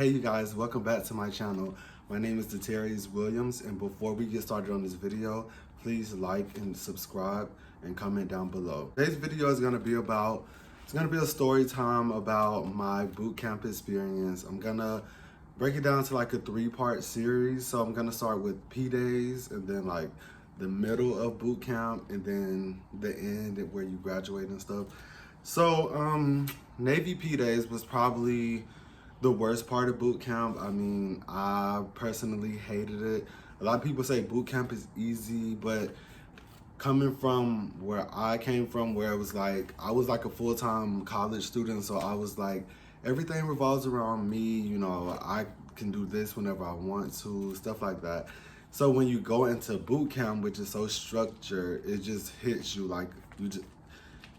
Hey you guys, welcome back to my channel. My name is Deterius Williams, and before we get started on this video, please like and subscribe and comment down below. Today's video is going to be a story time about my boot camp experience. I'm gonna break it down to like a 3-part series. So I'm gonna start with P-Days, and then like the middle of boot camp, and then the end where you graduate and stuff. So Navy P-Days was probably the worst part of boot camp. I mean, I personally hated it. A lot of people say boot camp is easy, but coming from where I came from, where it was like, I was like a full-time college student, so I was like, everything revolves around me, you know, I can do this whenever I want to, stuff like that. So when you go into boot camp, which is so structured, it just hits you like,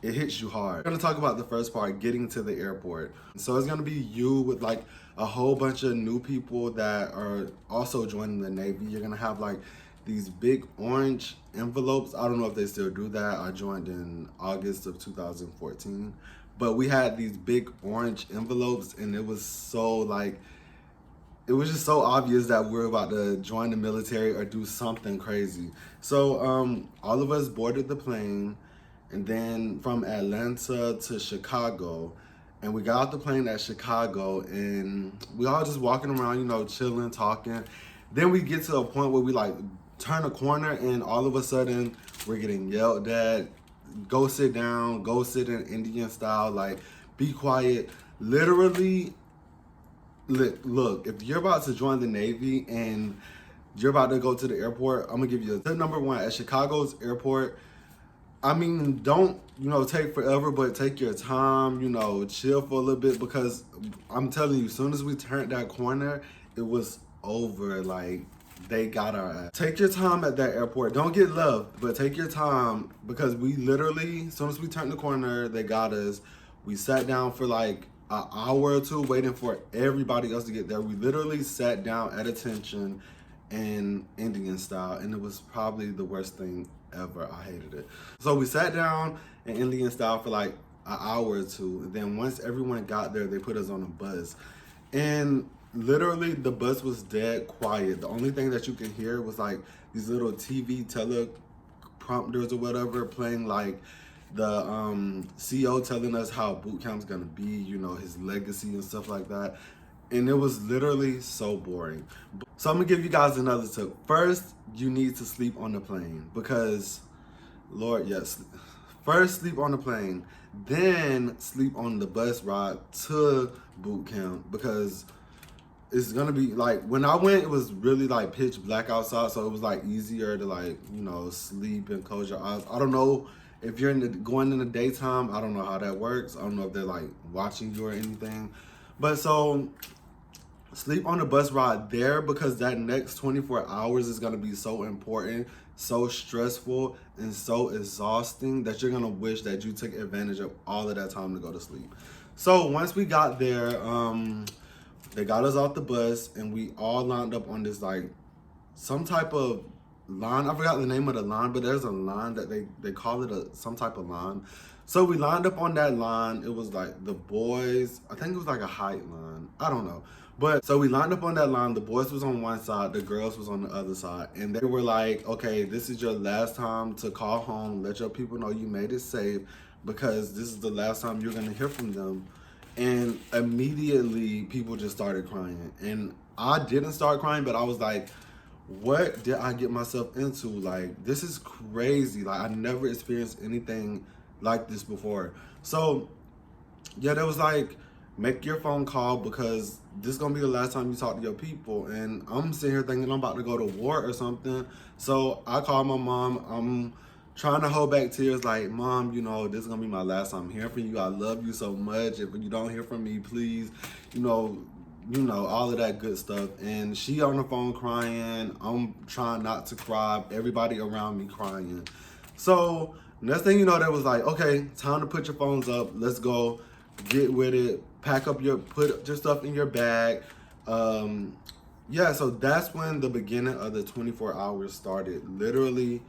it hits you hard. We're gonna talk about the first part, getting to the airport. So it's gonna be you with like a whole bunch of new people that are also joining the Navy. You're gonna have like these big orange envelopes. I don't know if they still do that. I joined in August of 2014. But we had these big orange envelopes, and it was so like, it was just so obvious that we're about to join the military or do something crazy. So all of us boarded the plane, and then from Atlanta to Chicago, and we got off the plane at Chicago, and we all just walking around, you know, chilling, talking. Then we get to a point where we like turn a corner, and all of a sudden we're getting yelled at, go sit down, go sit in Indian style, like be quiet. Literally, look, if you're about to join the Navy and you're about to go to the airport, I'm gonna give you a tip. Number one, at Chicago's airport, I mean, don't, you know, take forever, but take your time, you know, chill for a little bit, because I'm telling you, as soon as we turned that corner, it was over. Like, they got our ass. Take your time at that airport. Don't get loved, but take your time, because we literally, as soon as we turned the corner, they got us. We sat down for like an hour or two waiting for everybody else to get there. We literally sat down at attention in Indian style, and it was probably the worst thing ever. I hated it. So we sat down in Indian style for like an hour or two. And then once everyone got there, they put us on a bus. And literally the bus was dead quiet. The only thing that you could hear was like these little TV teleprompters or whatever playing, like the CO telling us how boot camp's gonna be, you know, his legacy and stuff like that. And it was literally so boring. So I'm gonna give you guys another tip. First, you need to sleep on the plane, because, Lord, yes. First, sleep on the plane, then sleep on the bus ride to boot camp, because it's gonna be like, when I went, it was really like pitch black outside, so it was like easier to like, you know, sleep and close your eyes. I don't know if you're going in the daytime. I don't know how that works. I don't know if they're like watching you or anything. But so sleep on the bus ride there, because that next 24 hours is going to be so important, so stressful, and so exhausting that you're going to wish that you took advantage of all of that time to go to sleep. So once we got there, they got us off the bus, and we all lined up on this like some type of line. I forgot the name of the line, but there's a line that they call it some type of line. So we lined up on that line. It was like the boys, I think it was like a height line, I don't know. But so we lined up on that line. The boys was on one side, the girls was on the other side. And they were like, okay, this is your last time to call home. Let your people know you made it safe, because this is the last time you're gonna hear from them. And immediately people just started crying. And I didn't start crying, but I was like, what did I get myself into? Like, this is crazy. Like, I never experienced anything like this before. So yeah, there was like, make your phone call, because this is gonna be the last time you talk to your people. And I'm sitting here thinking I'm about to go to war or something. So I called my mom. I'm trying to hold back tears, like, Mom, you know, this is gonna be my last time hearing from you. I love you so much. If you don't hear from me, please, you know, all of that good stuff. And she on the phone crying. I'm trying not to cry. Everybody around me crying. So next thing you know, that was like, okay, time to put your phones up. Let's go. Get with it. Pack up put your stuff in your bag. Yeah, so that's when the beginning of the 24 hours started. Literally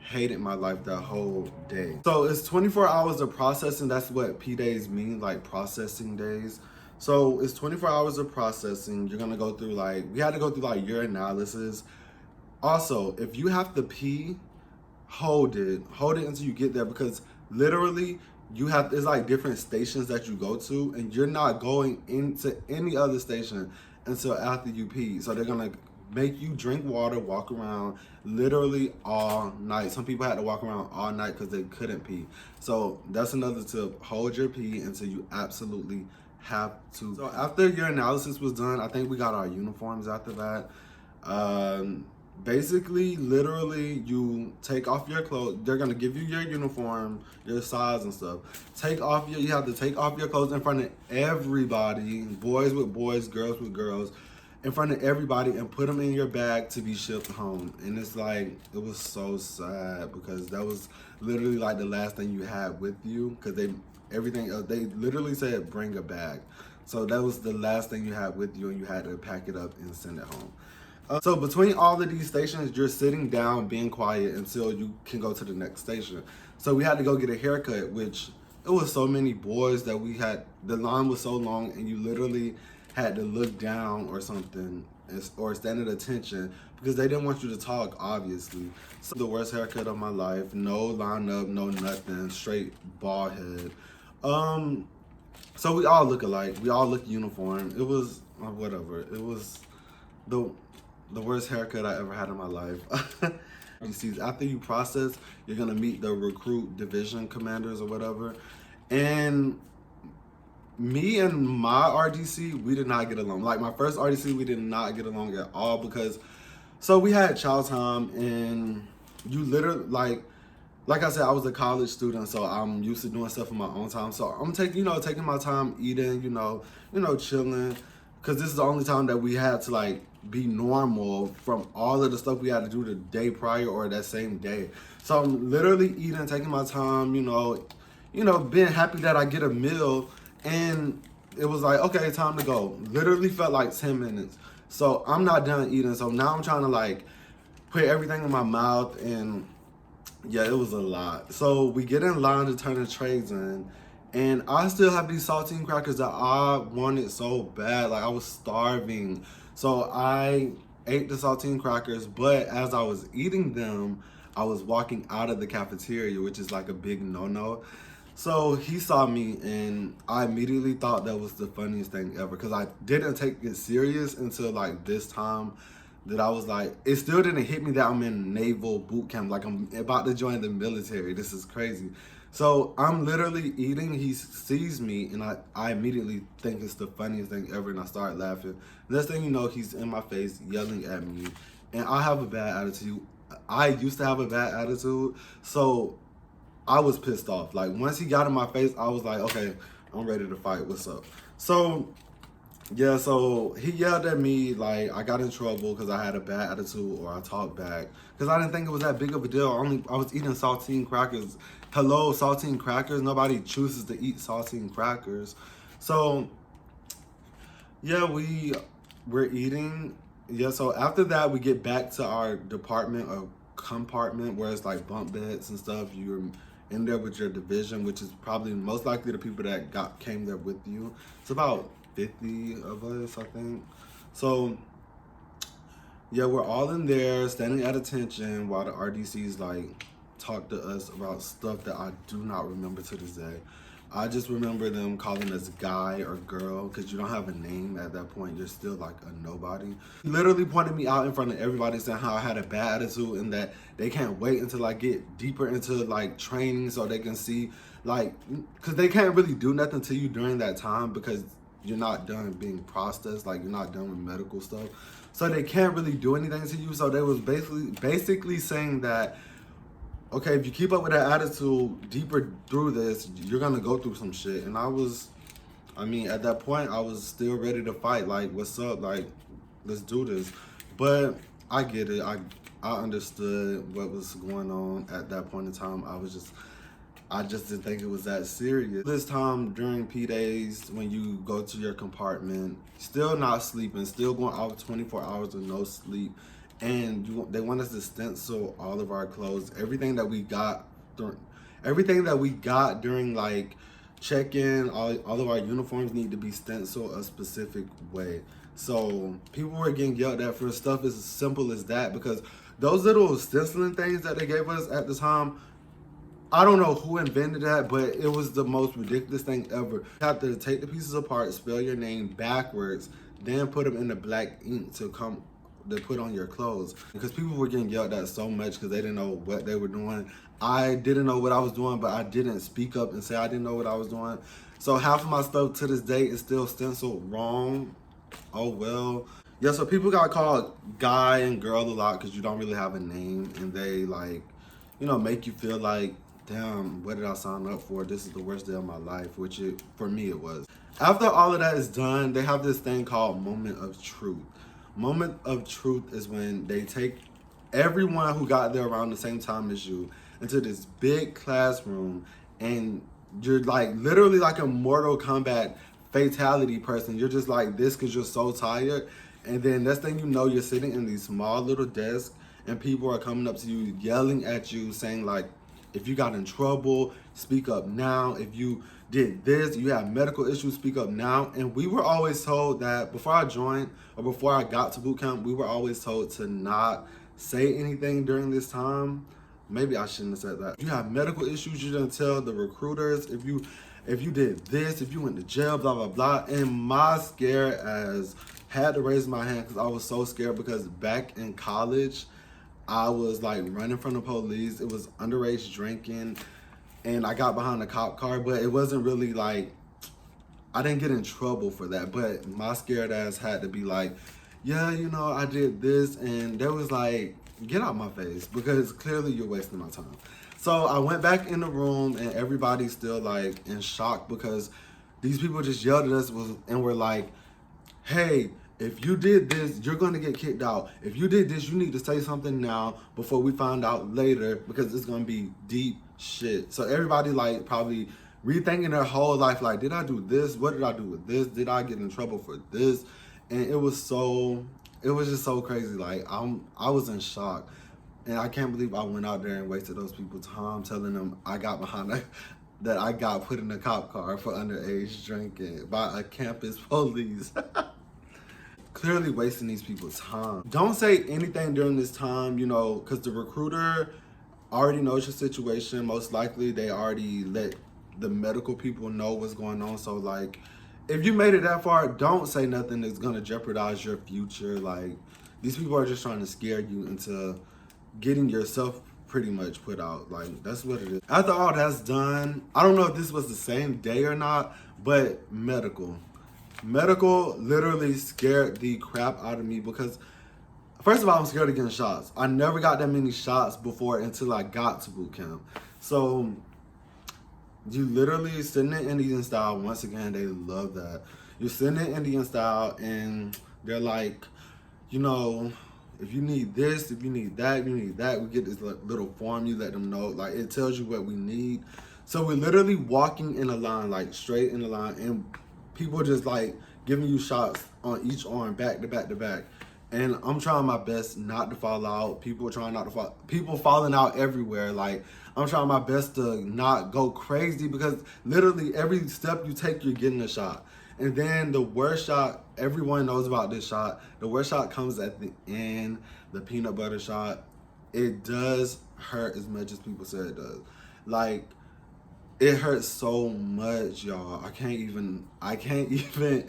hated my life that whole day. So it's 24 hours of processing. That's what P-Days mean, like processing days. So it's 24 hours of processing. You're gonna go through like, we had to go through like urinalysis. Also, if you have to pee, hold it until you get there, because literally you have, it's like different stations that you go to, and you're not going into any other station until after you pee. So they're gonna make you drink water, walk around literally all night. Some people had to walk around all night because they couldn't pee. So that's another tip: hold your pee until you absolutely have to. So after your analysis was done, I think we got our uniforms after that. Basically, literally, you take off your clothes. They're gonna give you your uniform, your size and stuff. You have to take off your clothes in front of everybody, boys with boys, girls with girls, in front of everybody, and put them in your bag to be shipped home. And it's like, it was so sad because that was literally like the last thing you had with you, because they literally said bring a bag. So that was the last thing you had with you, and you had to pack it up and send it home. So between all of these stations, you're sitting down, being quiet until you can go to the next station. So we had to go get a haircut, which it was so many boys that we had, the line was so long, and you literally had to look down or something, or stand at attention, because they didn't want you to talk, obviously. So the worst haircut of my life, no line up, no nothing, straight bald head. So we all look alike, we all look uniform. It was, whatever, it was the worst haircut I ever had in my life. You see, after you process, you're gonna meet the recruit division commanders or whatever. And me and my RDC, we did not get along. Like my first RDC, we did not get along at all, because, so we had chow time, and you literally, like I said, I was a college student, so I'm used to doing stuff in my own time. So I'm taking my time eating, chilling, because this is the only time that we had to like be normal from all of the stuff we had to do the day prior or that same day. So I'm literally eating, taking my time, being happy that I get a meal, and it was like, okay, time to go. Literally felt like 10 minutes. So I'm not done eating. So now I'm trying to like put everything in my mouth, and yeah, it was a lot. So we get in line to turn the trays in, and I still have these saltine crackers that I wanted so bad. Like I was starving. So I ate the saltine crackers, but as I was eating them, I was walking out of the cafeteria, which is like a big no-no. So he saw me, and I immediately thought that was the funniest thing ever, because I didn't take it serious until like this time, that I was like, it still didn't hit me that I'm in naval boot camp, like I'm about to join the military. This is crazy. So I'm literally eating, he sees me, and I immediately think it's the funniest thing ever, and I start laughing. Next thing you know, he's in my face yelling at me, and I have a bad attitude. I used to have a bad attitude, so I was pissed off. Like once he got in my face, I was like, okay, I'm ready to fight, what's up? So yeah, so he yelled at me, like I got in trouble because I had a bad attitude or I talked back. Because I didn't think it was that big of a deal. I was eating saltine crackers. Hello, saltine crackers? Nobody chooses to eat saltine crackers. So yeah, we're eating. Yeah, so after that, we get back to our department or compartment where it's like bunk beds and stuff. You're in there with your division, which is probably most likely the people that came there with you. It's about 50 of us, I think. So yeah, we're all in there standing at attention while the RDCs like talk to us about stuff that I do not remember to this day. I just remember them calling us guy or girl, because you don't have a name at that point. You're still like a nobody. He literally pointed me out in front of everybody, saying how I had a bad attitude and that they can't wait until I get deeper into like training so they can see, like, because they can't really do nothing to you during that time because you're not done being processed, like you're not done with medical stuff. So they can't really do anything to you. So they was basically saying that, okay, if you keep up with that attitude deeper through this, you're gonna go through some shit. And at that point, I was still ready to fight. Like, what's up? Like, let's do this. But I get it. I understood what was going on at that point in time. I just didn't think it was that serious. This time during P days, when you go to your compartment, still not sleeping, still going out 24 hours with no sleep. And they want us to stencil all of our clothes, everything that we got during like check-in, all of our uniforms need to be stenciled a specific way. So people were getting yelled at for stuff as simple as that, because those little stenciling things that they gave us at the time, I don't know who invented that, but it was the most ridiculous thing ever. You have to take the pieces apart, spell your name backwards, then put them in the black ink to put on your clothes. Because people were getting yelled at so much because they didn't know what they were doing. I didn't know what I was doing, but I didn't speak up and say I didn't know what I was doing. So half of my stuff to this day is still stenciled wrong. Oh well. Yeah, so people got called guy and girl a lot because you don't really have a name, and they like, make you feel like, damn, what did I sign up for? This is the worst day of my life, which for me it was. After all of that is done, they have this thing called Moment of Truth. Moment of Truth is when they take everyone who got there around the same time as you into this big classroom, and you're like literally like a Mortal Kombat fatality person. You're just like this because you're so tired. And then next thing you know, you're sitting in these small little desks and people are coming up to you, yelling at you, saying like, if you got in trouble, speak up now. If you did this, you have medical issues, speak up now. And we were always told that before I joined or before I got to boot camp, we were always told to not say anything during this time. Maybe I shouldn't have said that. If you have medical issues, you didn't tell the recruiters. If you did this, if you went to jail, blah, blah, blah. And my scare ass had to raise my hand because I was so scared, because back in college, I was like running from the police. It was underage drinking, and I got behind a cop car, but it wasn't really like, I didn't get in trouble for that. But my scared ass had to be like, yeah, I did this, and there was like, get out my face, because clearly you're wasting my time. So I went back in the room, and everybody's still like in shock because these people just yelled at us and were like, hey, if you did this, you're going to get kicked out. If you did this, you need to say something now before we find out later, because it's going to be deep shit. So everybody like probably rethinking their whole life, like, did I do this? What did I do with this? Did I get in trouble for this? And it was just so crazy. Like I was in shock. And I can't believe I went out there and wasted those people's time telling them I got that I got put in a cop car for underage drinking by a campus police. Clearly wasting these people's time. Don't say anything during this time, because the recruiter already knows your situation. Most likely they already let the medical people know what's going on. So like, if you made it that far, don't say nothing that's gonna jeopardize your future. Like, these people are just trying to scare you into getting yourself pretty much put out. Like, that's what it is. After all that's done, I don't know if this was the same day or not, but medical literally scared the crap out of me, because first of all, I'm scared of getting shots. I never got that many shots before until I got to boot camp. So you literally sitting in Indian style. Once again, they love that. You're sitting in Indian style and they're like, if you need this, if you need that, we get this little form, you let them know. Like, it tells you what we need. So we're literally walking in a line, like straight in a line, and people just like giving you shots on each arm, back to back to back. And I'm trying my best not to fall out. People falling out everywhere. Like, I'm trying my best to not go crazy, because literally every step you take, you're getting a shot. And then the worst shot, everyone knows about this shot. The worst shot comes at the end, the peanut butter shot. It does hurt as much as people say it does. Like, it hurts so much, y'all. I can't even explain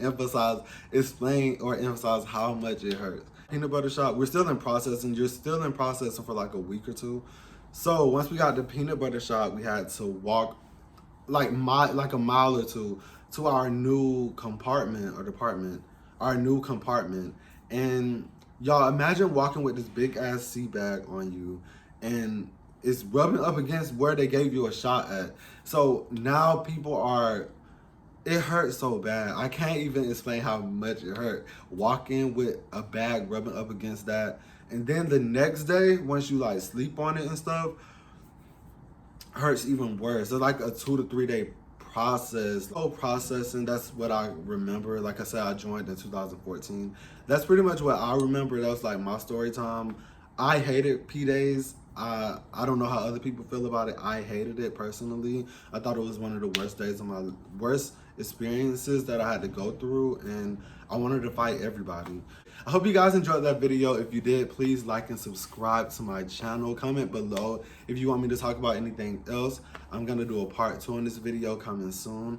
or emphasize how much it hurts. Peanut butter shot, we're still in processing. You're still in processing for like a week or two. So once we got the peanut butter shot, we had to walk like a mile or two to our new compartment. And y'all, imagine walking with this big ass sea bag on you, and it's rubbing up against where they gave you a shot at. So now it hurts so bad. I can't even explain how much it hurt walking with a bag rubbing up against that. And then the next day, once you like sleep on it and stuff, hurts even worse. It's like a 2 to 3 day process. Oh, processing, that's what I remember. Like I said, I joined in 2014. That's pretty much what I remember. That was like my story time. I hated P-Days. I don't know how other people feel about it. I hated it personally. I thought it was one of the worst days of my worst experiences that I had to go through, and I wanted to fight everybody. I hope you guys enjoyed that video. If you did, please like and subscribe to my channel. Comment below if you want me to talk about anything else. I'm gonna do a part 2 on this video coming soon.